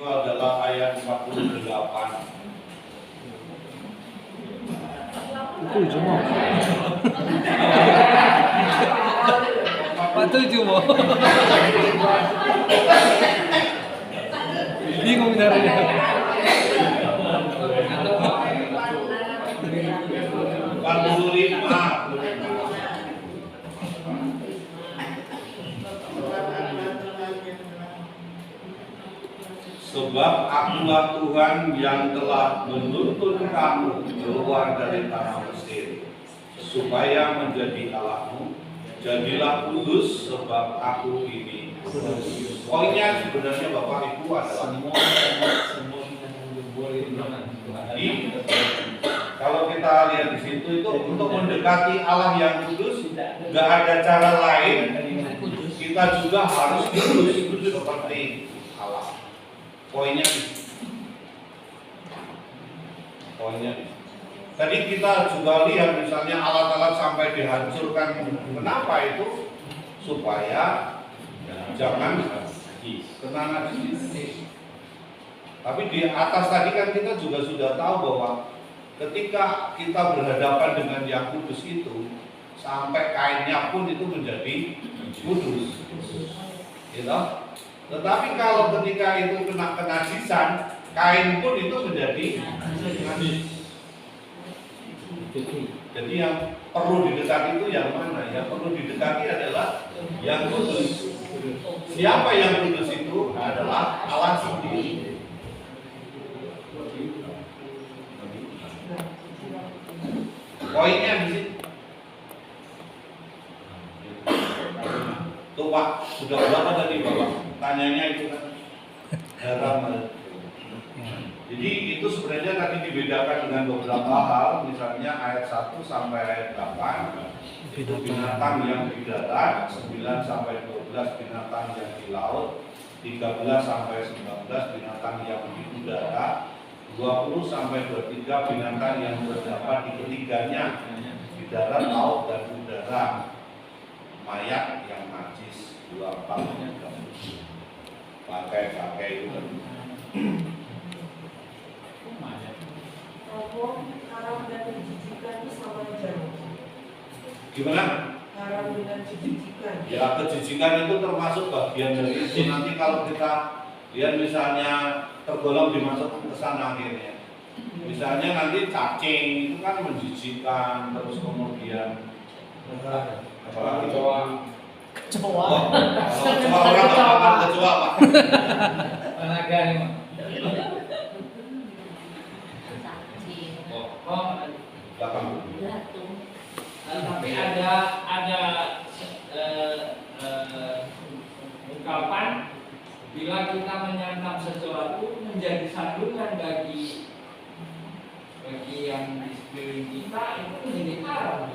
adalah ayat 48. Tujuh mau. Pak tujuh mau. Bingung caranya. Sebab akulah Tuhan yang telah menuntun kamu keluar dari tanah Mesir, supaya menjadi Allahmu. Jadilah kudus, sebab aku ini kudus. Poinnya sebenarnya Bapak Ibu adalah jadi, kalau kita lihat di situ itu untuk mendekati Allah yang kudus, nggak ada cara lain. Kita juga harus kudus seperti Allah. Poinnya tadi kita juga lihat misalnya alat-alat sampai dihancurkan. Kenapa itu? Supaya jangan kena najis. Tapi di atas tadi kan kita juga sudah tahu bahwa ketika kita berhadapan dengan yang kudus itu, sampai kainnya pun itu menjadi kudus. Gitu? Tetapi kalau ketika itu kena kenajisan, kain pun itu menjadi najis. Jadi yang perlu didekati itu yang mana? Yang perlu didekati adalah yang kudus. Siapa yang kudus itu? Adalah Allah sendiri. Poinnya di sini. Tuh Pak, sudah berapa tadi Bapak? Tanyanya itu kan haram. Jadi itu sebenarnya tadi dibedakan dengan beberapa hal, misalnya ayat 1 sampai ayat 8 itu binatang yang di darat, 9 sampai 12 binatang yang di laut, 13 sampai 19 binatang yang di udara, 20 sampai 23 binatang yang terdapat di ketiganya, di darat, laut, dan udara, mayat yang najis, 24 pakai itu kan. Haram dan kejijikan itu sama aja. Gimana? Haram dengan kejijikan. Ya, kejijikan itu termasuk bagian dari itu. Nanti kalau kita lihat misalnya tergolong dimasukkan ke sana akhirnya. Misalnya nanti cacing itu kan menjijikan, terus kemudian apalagi kecoa. Kecoa orang nggak makan kecoa Pak. Tenaga nih Pak. Tapi ada ungkapan bila kita menyantap sesuatu menjadi sandungan bagi yang di sekeliling kita, itu menjadi haram.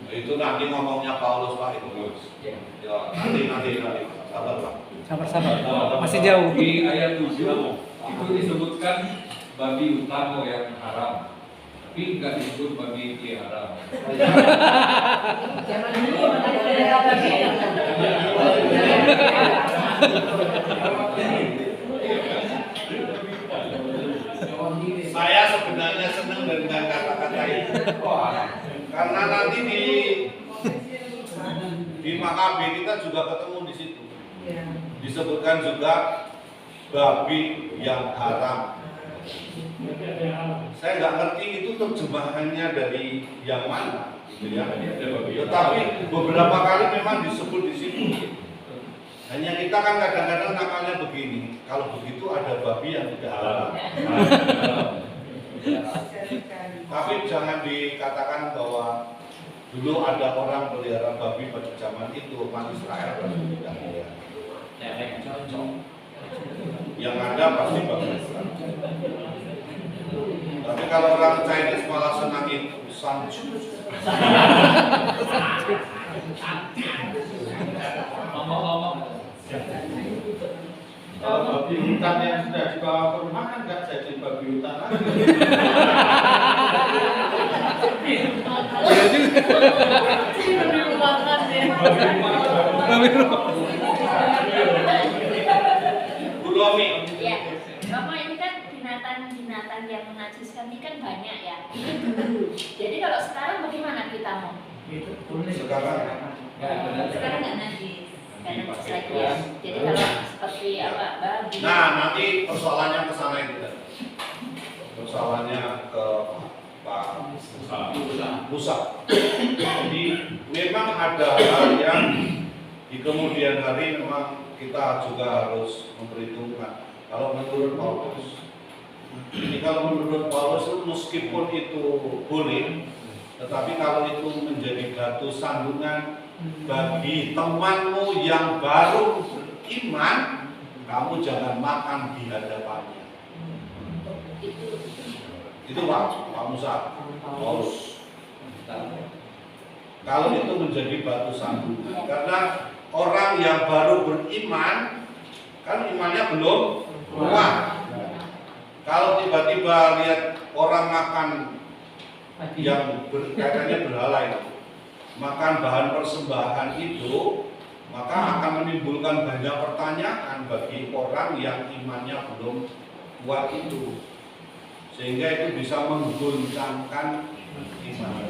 Itu nanti ngomongnya Paulus Pak itu. Ya, nanti sabar Pak. Sabar. Masih jauh. Di ayat 7 itu disebutkan babi utama yang haram. Tapi enggak disebut babi itu haram. Zaman dulu ada babi. Saya sebenarnya senang dengan kata-kata itu. Karena nanti di Makabe kita juga ketemu di situ. Disebutkan juga babi yang haram. Saya nggak ngerti itu terjemahannya dari yang mana, gitu ya. Tetapi beberapa kali memang disebut di situ. Hanya kita kan kadang-kadang nakalnya begini, kalau begitu ada babi yang tidak halal. Tapi jangan dikatakan bahwa dulu ada orang pelihara babi pada zaman itu, umat Israel pasti tidak ada. Yang ada pasti babi. Tapi kalau orang Chinese malah senang itu sanju. Ngomong-ngomong, Kalau babi hutan yang sudah dibawa ke rumah kan nggak jadi babi hutan lagi. Iya juga. Babi rumahan ya. Babi rumah. Bu Lomi, Ya. binatang yang menajiskan ini kan banyak ya. Ini dulu. Jadi kalau sekarang bagaimana kita mau? Sekarang Sekarang nggak najis. Nggak najis lagi ya. Jadi kalau seperti apa, babi. Nah, nanti persoalannya ke sana itu. Persoalannya ke Pak Musa. Jadi memang ada hal yang di kemudian hari memang kita juga harus memperhitungkan. Kalau menurut Paulus, ini kalau menurut Paulus itu meskipun itu boleh, tetapi kalau itu menjadi batu sandungan bagi temanmu yang baru beriman, kamu jangan makan di hadapannya. Itu Pak Musa, Paulus. Kalau itu menjadi batu sandungan, karena orang yang baru beriman, kan imannya belum kuat. Kalau tiba-tiba lihat orang makan yang kaitannya berhala itu, makan bahan persembahan itu, maka akan menimbulkan banyak pertanyaan bagi orang yang imannya belum kuat itu, sehingga itu bisa mengguncangkan iman.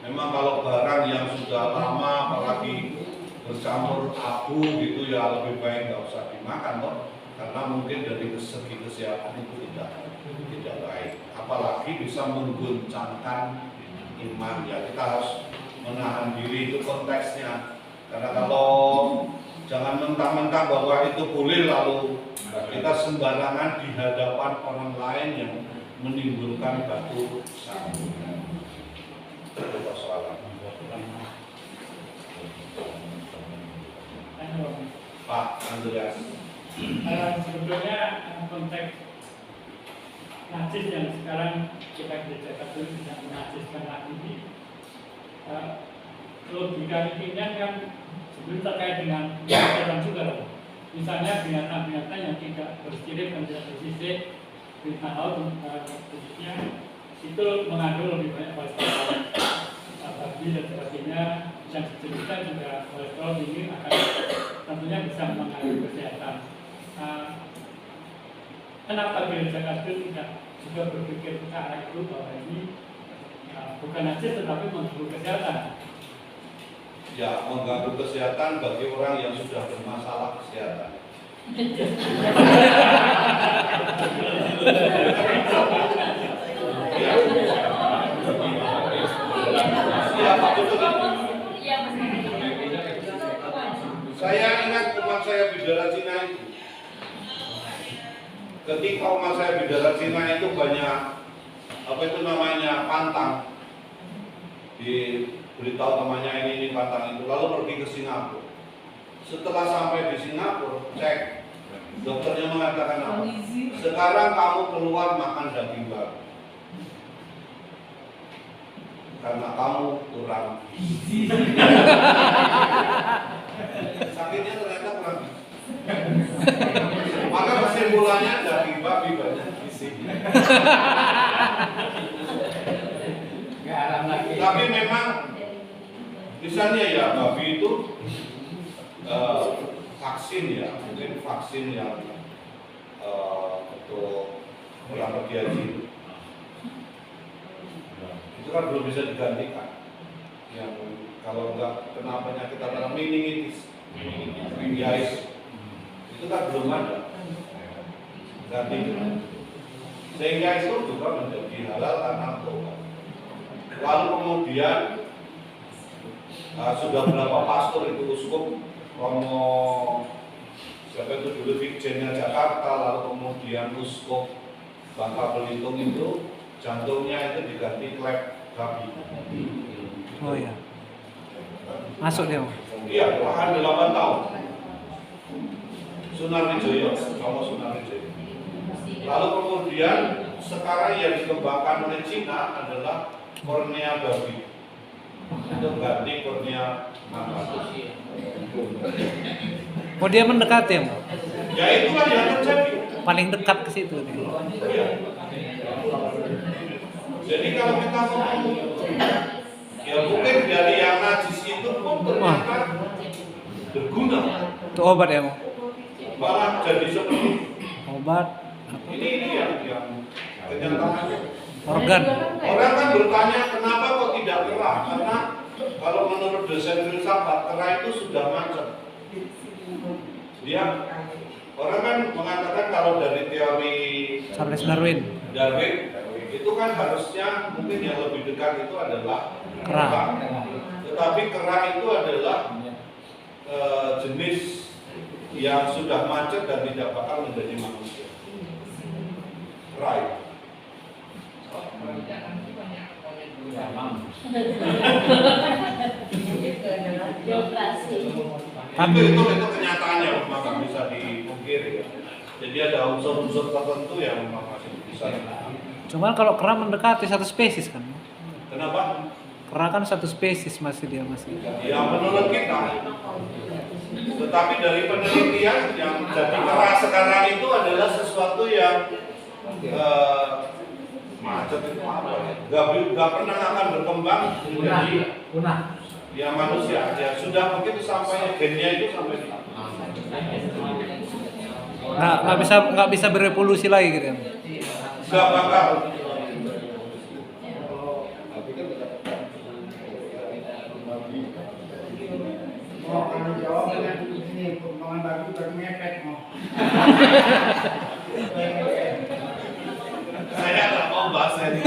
Memang kalau barang yang sudah lama, apalagi bercampur abu gitu ya, lebih baik nggak usah dimakan loh, karena mungkin dari segi kesehatan itu tidak baik, apalagi bisa mengguncangkan iman. Ya kita harus menahan diri, itu konteksnya. Karena kalau jangan mentang-mentang bahwa itu boleh lalu kita sembarangan di hadapan orang lain yang menimbulkan batu sandungan. Itu persoalan. Pak Andreas. Sebetulnya konteks najis yang sekarang kita gereja Katolik tidak menajiskan lagi ini, logika intinya kan sebetulnya terkait dengan kesehatan juga. Misalnya binatang-binatang yang tidak bersirip dan tidak bersisik, binatang laut khususnya itu mengandung lebih banyak kolesterol, babi dan sebagainya, yang sejenisnya juga kolesterol tinggi akan tentunya bisa mengganggu kesehatan. Kenapa gereja Katolik tidak juga berpikir ke arah itu bahwa ini bukan najis tetapi mengganggu kesehatan? Ya, mengganggu kesehatan bagi orang yang sudah bermasalah kesehatan. Saya ingat umat saya bidara Cina itu. Ketika umat saya bidara Cina itu banyak apa itu namanya pantang, diberitahu temannya ini pantang itu, lalu pergi ke Singapura. Setelah sampai di Singapura, cek, dokternya mengatakan apa? Sekarang kamu keluar makan daging babi karena kamu kurang gizi. Sakitnya ternyata kurang gizi. Maka kesimpulannya daging babi banyak gizi. Tapi memang misalnya ya babi itu vaksin ya, mungkin vaksin yang untuk orang pergi haji itu kan belum bisa digantikan. Yang kalau enggak kena penyakit antara meningitis, itu kan belum ada ganti. Sehingga itu juga menjadi halal karena obat. Lalu kemudian sudah berapa pastor itu uskup Romo siapa itu dulu Vikjennya Jakarta, lalu kemudian uskup Bangka Belitung itu jantungnya itu diganti klep babi. Oh iya. Masuk dia. Iya, bahkan 8 tahun. Sunan Wijoyo, Romo Sunan Wijoyo. Lalu kemudian sekarang yang dikembangkan oleh Cina adalah kornea babi. Itu ganti kornea manusia. Oh dia mendekat ya? Ya itulah yang terjadi. Paling dekat ke situ nih. Iya. Jadi kalau kita ngomong, ya mungkin dari yang najis itu pun ternyata berguna. Itu obat ya, Mo? malah jadi seperti Obat, ini yang kenyataannya. organ. Orang kan bertanya kenapa kok tidak kerah? Karena kalau menurut dosen filsafat kerah itu sudah macet. Dia orang kan mengatakan kalau dari teori Charles Darwin. itu kan harusnya mungkin yang lebih dekat itu adalah Kerah. Tetapi kerah itu adalah jenis yang sudah macet dan tidak bakal menjadi manusia. Kerah. Birokrasi. Itu kenyataannya, maka bisa dipungkiri ya. Jadi ada unsur-unsur tertentu yang masih bisa. Cuman kalau kerah mendekati satu spesies kan. Kenapa? Kerah kan satu spesies masih dia masih. Ya menurut kita. Tetapi dari penelitian yang jadi kerah sekarang itu adalah sesuatu yang macet itu apa ya? Gak pernah akan berkembang menjadi ya manusia. Ya sudah begitu sampai gennya itu sampai di Nggak bisa berevolusi lagi gitu. gak bakal. Oh, kalau jawab dengan ini perkembangan babi bermepet mau. Saya nggak mau bahas ini.